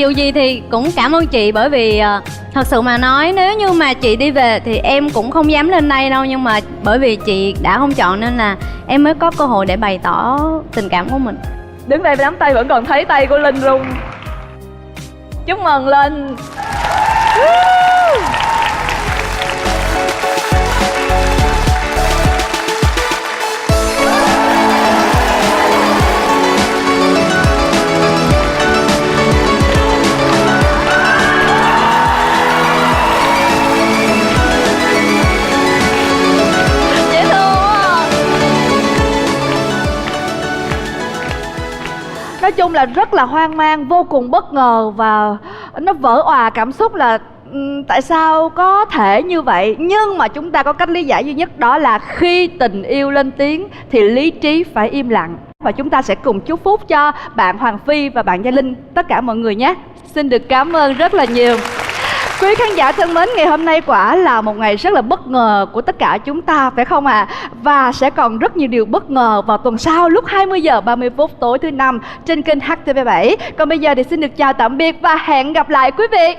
dù gì thì cũng cảm ơn chị, bởi vì thật sự mà nói nếu như mà chị đi về thì em cũng không dám lên đây đâu. Nhưng mà bởi vì chị đã không chọn nên là em mới có cơ hội để bày tỏ tình cảm của mình. Đứng đây nắm tay vẫn còn thấy tay của Linh rung. Chúc mừng Linh. Dễ thương quá. Nói chung là rất là hoang mang, vô cùng bất ngờ và nó vỡ òa cảm xúc là tại sao có thể như vậy. Nhưng mà chúng ta có cách lý giải duy nhất, đó là khi tình yêu lên tiếng thì lý trí phải im lặng. Và chúng ta sẽ cùng chúc phúc cho bạn Hoàng Phi và bạn Gia Linh, tất cả mọi người nhé. Xin được cảm ơn rất là nhiều. Quý khán giả thân mến, ngày hôm nay quả là một ngày rất là bất ngờ của tất cả chúng ta, phải không ạ? Và sẽ còn rất nhiều điều bất ngờ vào tuần sau lúc 20 giờ 30 phút tối thứ Năm trên kênh HTV7. Còn bây giờ thì xin được chào tạm biệt và hẹn gặp lại quý vị.